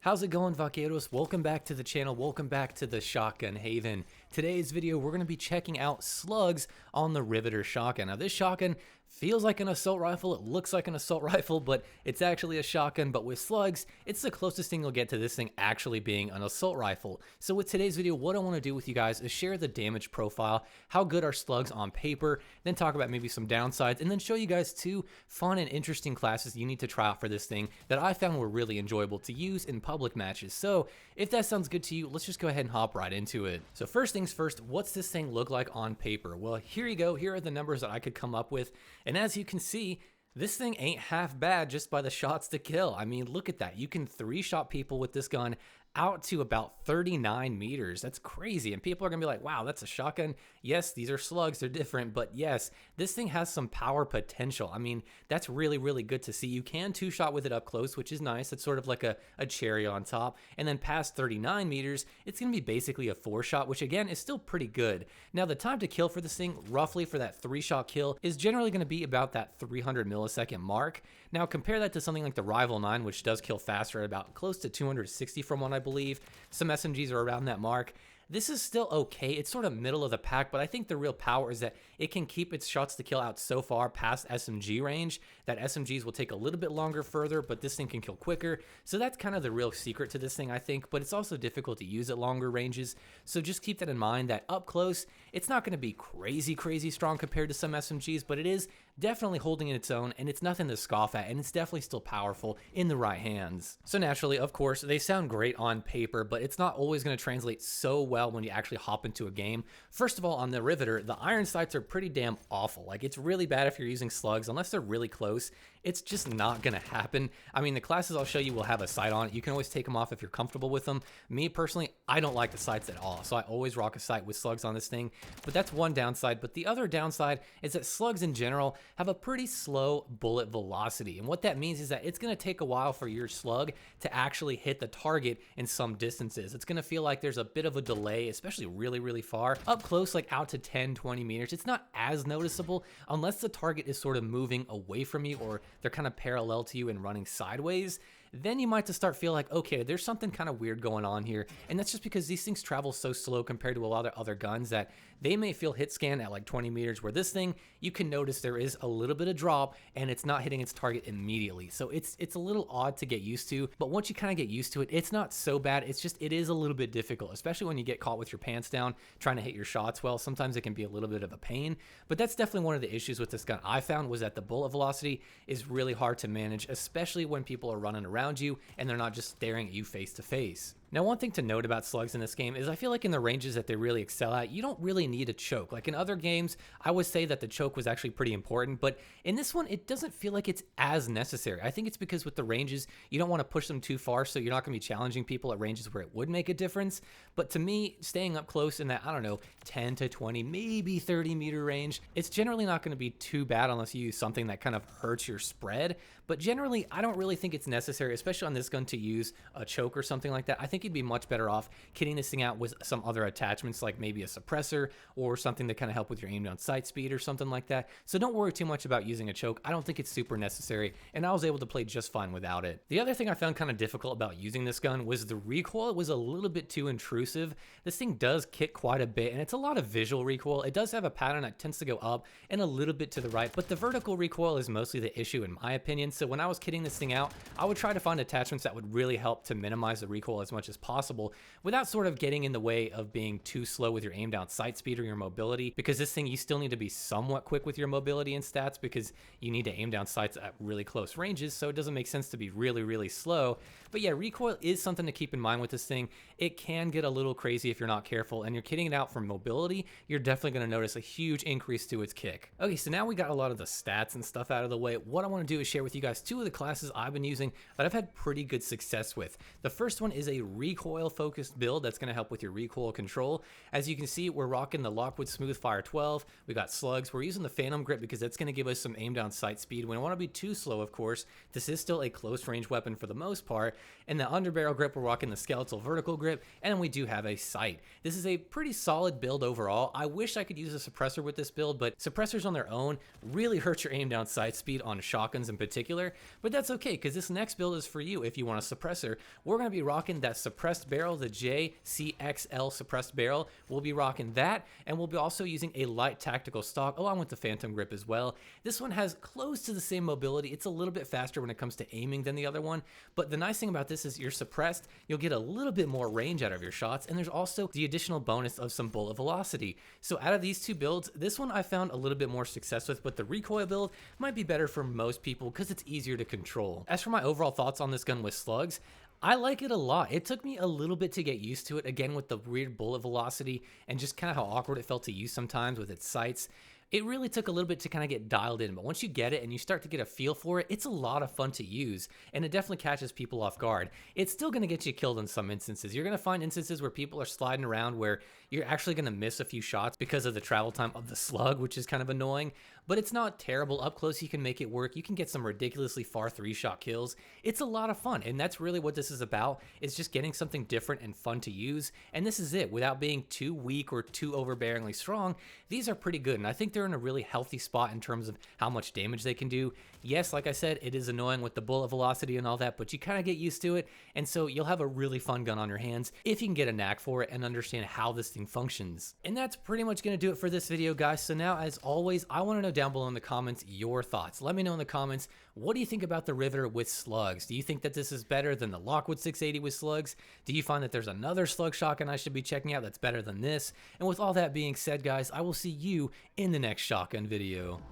How's it going, vaqueros? Welcome back to the channel. Welcome back to the Shotgun Haven. Today's video, we're going to be checking out Slugs on the Riveter shotgun. Now, this shotgun feels like an assault rifle. It looks like an assault rifle, but it's actually a shotgun. But with Slugs, it's the closest thing you'll get to this thing actually being an assault rifle. So with today's video, what I want to do with you guys is share the damage profile, how good are Slugs on paper, then talk about maybe some downsides, and then show you guys two fun and interesting classes you need to try out for this thing that I found were really enjoyable to use in public matches. So if that sounds good to you, let's just go ahead and hop right into it. So first things first, what's this thing look like on paper? Well, here you go. Here are the numbers that I could come up with. And as you can see, this thing ain't half bad just by the shots to kill. I mean, look at that. You can three-shot people with this gun out to about 39 meters. That's crazy. And people are gonna be like, wow, that's a shotgun. Yes, these are Slugs, they're different, but yes, this thing has some power potential. I mean, that's really, really good to see. You can two-shot with it up close, which is nice. It's sort of like a cherry on top. And then past 39 meters, it's gonna be basically a four-shot, which again is still pretty good. Now, the time to kill for this thing, roughly for that three-shot kill, is generally gonna be about that 300 millisecond mark. Now, compare that to something like the mwIII, which does kill faster at about close to 260 from what I believe. Some SMGs are around that mark. This is still okay. It's sort of middle of the pack, but I think the real power is that it can keep its shots to kill out so far past SMG range that SMGs will take a little bit longer further, but this thing can kill quicker. So that's kind of the real secret to this thing, I think, but it's also difficult to use at longer ranges. So just keep that in mind that up close, it's not going to be crazy, crazy strong compared to some SMGs, but it is definitely holding in its own, and it's nothing to scoff at, and it's definitely still powerful in the right hands. So naturally, of course, they sound great on paper, but it's not always going to translate so well when you actually hop into a game. First of all, on the Riveter, the iron sights are pretty damn awful. Like, it's really bad if you're using Slugs. Unless they're really close, it's just not gonna happen. I mean, the classes I'll show you will have a sight on it. You can always take them off if you're comfortable with them. Me personally, I don't like the sights at all, so I always rock a sight with Slugs on this thing, but that's one downside. But the other downside is that Slugs in general have a pretty slow bullet velocity, and what that means is that it's gonna take a while for your Slug to actually hit the target in some distances. It's gonna feel like there's a bit of a delay, especially really, really far. Up close, like out to 10, 20 meters, it's not as noticeable unless the target is sort of moving away from you or they're kind of parallel to you and running sideways. Then you might just start feel like, okay, there's something kind of weird going on here. And that's just because these things travel so slow compared to a lot of other guns that they may feel hit scan at like 20 meters, where this thing, you can notice there is a little bit of drop and it's not hitting its target immediately. So it's a little odd to get used to, but once you kind of get used to it, it's not so bad. It's just, it is a little bit difficult, especially when you get caught with your pants down trying to hit your shots well. Sometimes it can be a little bit of a pain, but that's definitely one of the issues with this gun I found, was that the bullet velocity is really hard to manage, especially when people are running around you and they're not just staring at you face to face. Now, one thing to note about Slugs in this game is I feel like in the ranges that they really excel at, you don't really need a choke. Like in other games, I would say that the choke was actually pretty important, but in this one, it doesn't feel like it's as necessary. I think it's because with the ranges, you don't want to push them too far, so you're not going to be challenging people at ranges where it would make a difference. But to me, staying up close in that, I don't know, 10 to 20, maybe 30 meter range, it's generally not going to be too bad unless you use something that kind of hurts your spread. But generally, I don't really think it's necessary, especially on this gun, to use a choke or something like that. I think you'd be much better off kitting this thing out with some other attachments, like maybe a suppressor or something to kind of help with your aim down sight speed or something like that. So don't worry too much about using a choke. I don't think it's super necessary, and I was able to play just fine without it. The other thing I found kind of difficult about using this gun was the recoil. It was a little bit too intrusive. This thing does kick quite a bit, and it's a lot of visual recoil. It does have a pattern that tends to go up and a little bit to the right, but the vertical recoil is mostly the issue in my opinion. So when I was kitting this thing out, I would try to find attachments that would really help to minimize the recoil as much as possible without sort of getting in the way of being too slow with your aim down sight speed or your mobility, because this thing, you still need to be somewhat quick with your mobility and stats because you need to aim down sights at really close ranges, so it doesn't make sense to be really, really slow. But yeah, recoil is something to keep in mind with this thing. It can get a little crazy if you're not careful, and you're kitting it out for mobility, you're definitely going to notice a huge increase to its kick. Okay, so now we got a lot of the stats and stuff out of the way. What I want to do is share with you guys two of the classes I've been using that I've had pretty good success with. The first one is a recoil focused build that's going to help with your recoil control. As you can see, we're rocking the Lockwood Smooth Fire 12. We got Slugs. We're using the Phantom Grip because that's going to give us some aim down sight speed. We don't want to be too slow, of course. This is still a close range weapon for the most part. And the underbarrel grip, we're rocking the Skeletal Vertical Grip, and we do have a sight. This is a pretty solid build overall. I wish I could use a suppressor with this build, but suppressors on their own really hurt your aim down sight speed on shotguns in particular. But that's okay, because this next build is for you if you want a suppressor. We're going to be rocking that suppressed barrel, the JCXL suppressed barrel. We'll be rocking that, and we'll be also using a light tactical stock along with the Phantom Grip as well. This one has close to the same mobility. It's a little bit faster when it comes to aiming than the other one, but the nice thing about this is you're suppressed, you'll get a little bit more range out of your shots, and there's also the additional bonus of some bullet velocity. So out of these two builds, this one I found a little bit more success with, but the recoil build might be better for most people because it's easier to control. As for my overall thoughts on this gun with Slugs, I like it a lot. It took me a little bit to get used to it, again with the weird bullet velocity and just kind of how awkward it felt to use sometimes with its sights. It really took a little bit to kind of get dialed in, but once you get it and you start to get a feel for it, it's a lot of fun to use, and it definitely catches people off guard. It's still going to get you killed in some instances. You're going to find instances where people are sliding around where you're actually going to miss a few shots because of the travel time of the Slug, which is kind of annoying, but it's not terrible. Up close, you can make it work. You can get some ridiculously far 3-shot kills. It's a lot of fun, and that's really what this is about, is just getting something different and fun to use, and this is it. Without being too weak or too overbearingly strong, these are pretty good, and I think they're in a really healthy spot in terms of how much damage they can do. Yes, like I said, it is annoying with the bullet velocity and all that, but you kind of get used to it, and so you'll have a really fun gun on your hands if you can get a knack for it and understand how this thing functions. And that's pretty much going to do it for this video, guys. So now, as always, I want to know down below in the comments your thoughts. Let me know in the comments, what do you think about the Riveter with Slugs? Do you think that this is better than the Lockwood 680 with Slugs? Do you find that there's another Slug shotgun I should be checking out that's better than this? And with all that being said, guys, I will see you in the next shotgun video.